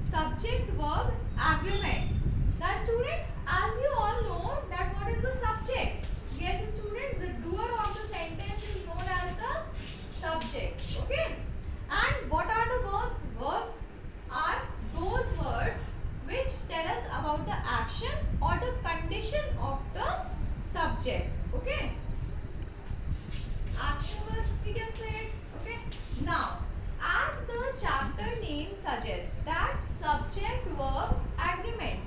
subject verb agreement. Now students, as you all know that what is the subject? Yes students, the doer of the sentence is known as the subject. Okay. And what are the verbs? Verbs are those words which tell us about the action or the condition of the subject. Okay. Action words we can say it. Okay. Now, as the chapter name suggests that subject verb agreement,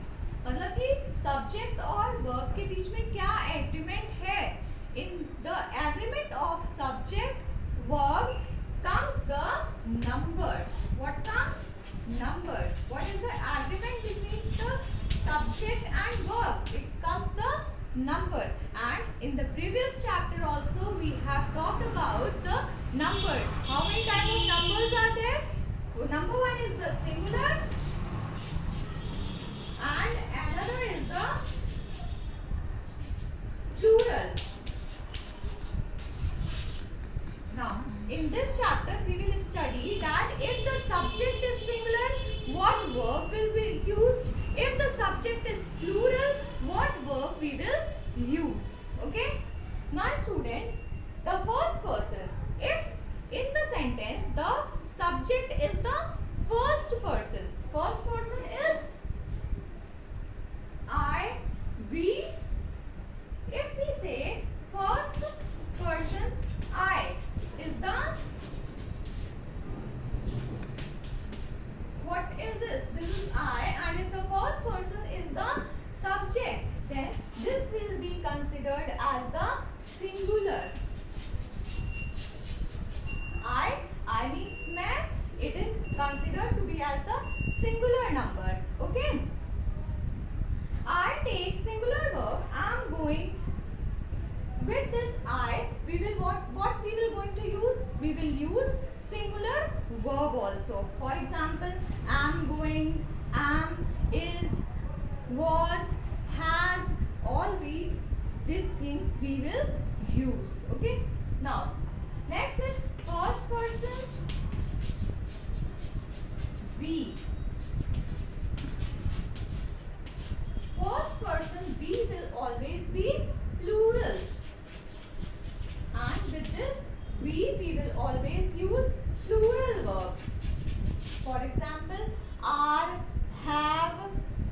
मतलब कि subject और verb के बीच में क्या agreement है? In the agreement of subject verb comes the number. What comes? Number. What is the agreement between the subject and verb? It comes the number. And in the previous chapter also we have talked about the number. How many type of numbers are there? Number one is the singular and another is the plural. Now, in this chapter we will study that if the subject is singular, what verb will be used? If the subject is plural, what verb we will use? Okay. Now students, the first person, if in the sentence the subject is the first person is I, we. If we say first person I is the, what is this? This is I, and if the first person is the subject, then this will be considered as the singular. I means मैं, it is considered to be as the singular number. Okay. I take singular verb. I am going. With this I, we will what we will going to use? We will use singular verb also. For example, am going, am, is, was, has, all these things we will use. Okay. Now, next is first person we. First person we will always be plural. And with this we will always use plural verb. For example, are, have,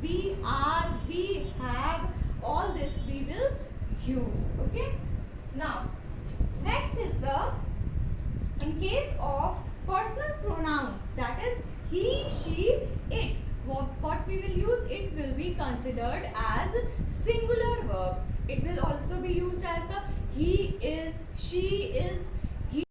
we are, we have, all this we will use. Okay. Now, next is the, in case of personal pronouns, that is he, she, it, what we will use, it will be considered as singular verb. It will also be used as the he is, she is, he.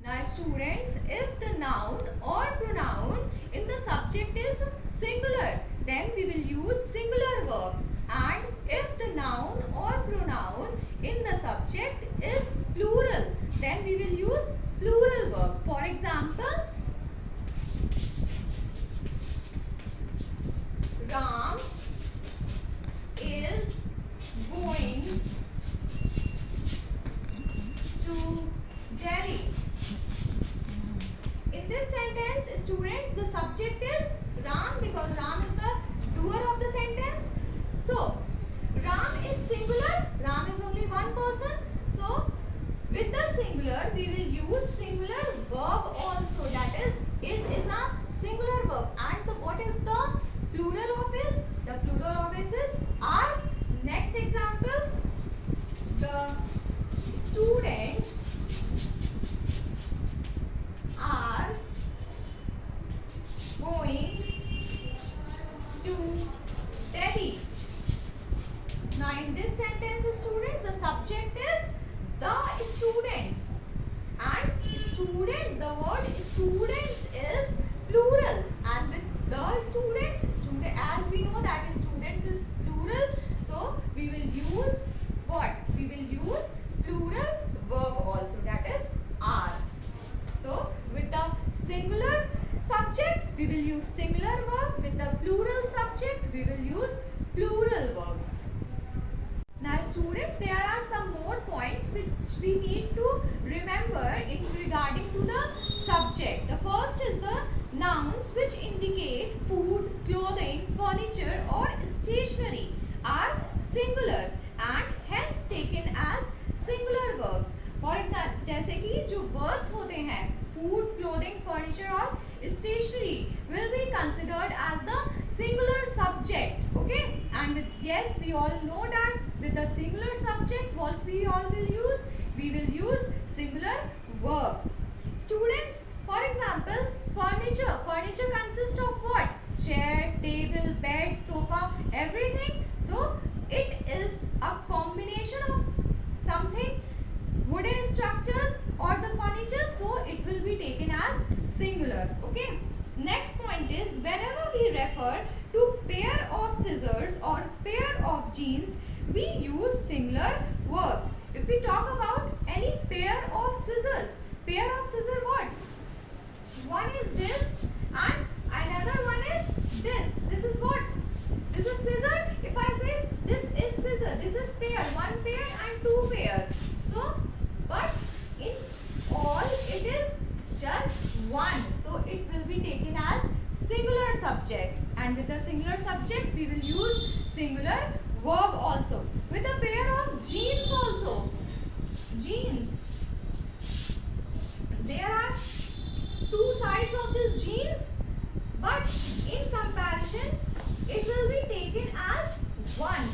Now students, if the noun or pronoun in the subject is singular, then we will use singular verb. And if the noun or pronoun in the subject is plural, then we will use plural verb. For example, Ram is going to Delhi. In this sentence, students, the subject is Ram because Ram is the doer of the sentence. So, Ram is singular. Ram is only one person. So, with the singular, we will use singular verb also. That is a singular verb. And what is the plural of is? The plural of is are. Next example, the students are going to Delhi. Now in this sentence, students, the subject is the students. And students, the word students is plural. And with the students, as we know that students is plural. So we will use what? We will use plural verb also, that is are. So with the singular subject, we will use singular verb. With the plural subject, we will use plural verbs. Now students, there are some more points which we need to remember in regarding to the subject. The first is the nouns which indicate food, clothing, furniture or stationery are singular and hence taken as singular verbs. For example, जैसे कि जो verbs होते हैं food, clothing, furniture और stationery will be considered as the singular subject. Okay, and yes, we all know that with the singular subject what we all will use? We will use singular verb. Students, for example, furniture. Furniture consists of what? Chair, table, bed, sofa, everything. So it is a combination of something, wooden structures or the furniture, so it will be taken as singular. Okay. Next point is, whenever we refer to pair of scissors or pair of jeans, we use singular verbs. If we talk about any pair of scissors what? One is this and another one is this. This is what? This is scissor. If I say this is scissor, this is pair, one pair and two pair. So, but in all it is just one. So it will be taken as singular subject, and with the singular subject we will use singular verb also. With a pair of jeans also. Jeans. There are two sides of this jeans, but in comparison it will be taken as one.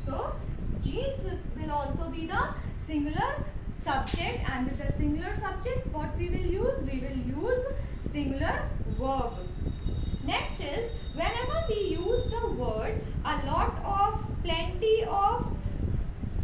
So jeans will also be the singular subject, and with the singular subject what we will use? We will use singular verb. Next is, whenever we use the word a lot of, plenty of,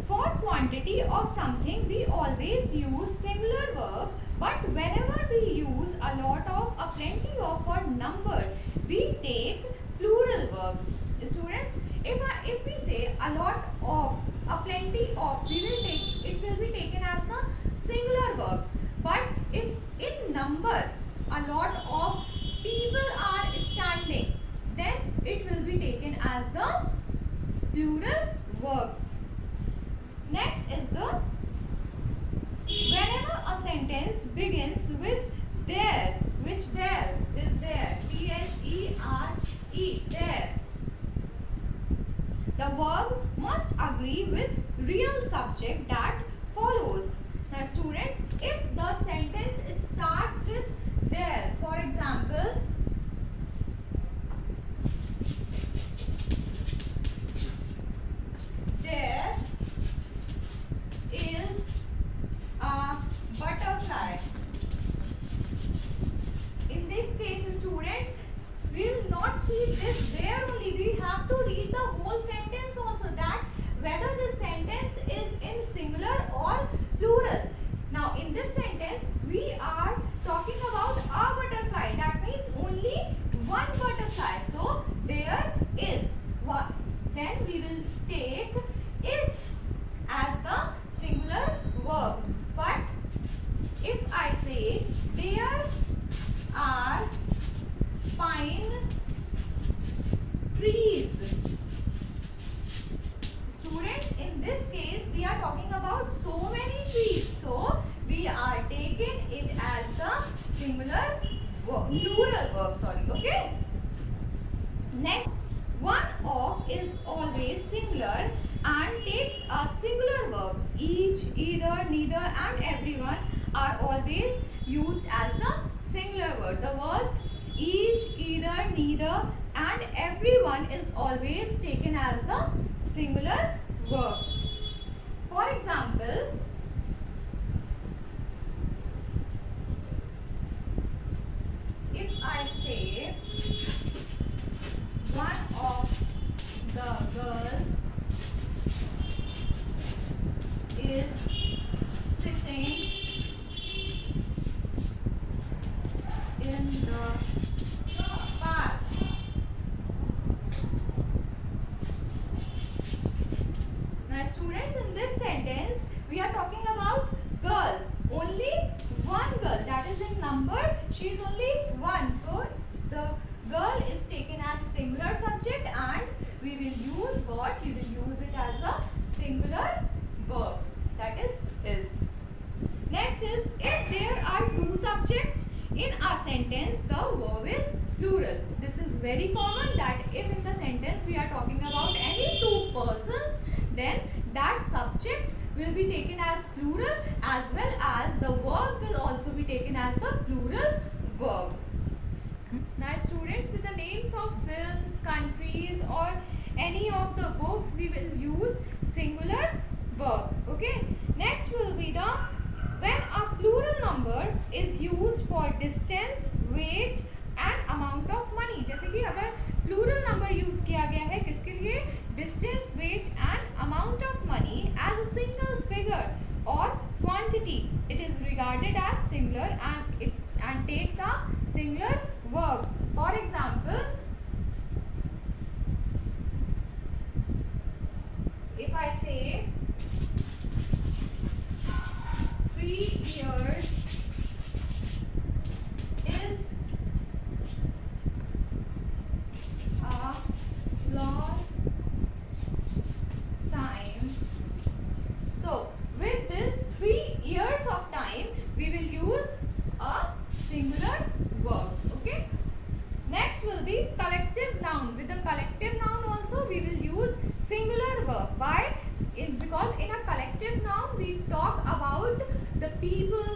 for quantity of something, we always use singular verb. But whenever we use a lot of, a plenty of, for number, we take plural verbs. Students, if we say a lot of, a plenty of, it will be taken as the singular verbs. But if in number a lot of people are standing, then it will be taken as the plural verbs. Next is the, whenever a sentence begins with there, which there is there, T-H-E-R-E, there, the verb must agree with real subject that follows. Now students, if the sentence it starts with there, for example, there is a butterfly. In this case, students, we will not see this there only. We have to read the whole sentence also, that whether this sentence is in singular or plural. Now, in this sentence, we are talking about a butterfly. That means only one butterfly. So, there is one. Then we will take is as the singular verb. But if I say there are pine trees, students, in this case we are talking about so many trees, so we are taking it as the singular plural verb, okay. Next, one of is always singular and takes a singular verb. Each, either, neither and everyone are always used as the singular word. The words each, either, neither and everyone is always taken as the singular verbs. For example, if I say one of the girl is sitting in the park. Now students, in this sentence we are very common that if in the sentence we are talking about any two persons, then that subject will be taken as plural as well as the verb will also be taken as the plural verb. Now students, with the names of films, countries or any of the books, we will use singular verb. Okay. Next will be the when a plural number is used for distance, weight and amount of money. जैसे कि अगर plural number use किया गया है किसके लिए? Distance, weight and amount of money as a single figure or quantity, it is regarded as singular and takes a singular verb. For example, if I say 3 years is a long time. So with this 3 years of time, we will use a singular verb. Okay. Next will be collective noun. With the collective noun also we will use singular verb. Why? Because in a collective noun we talk about the people,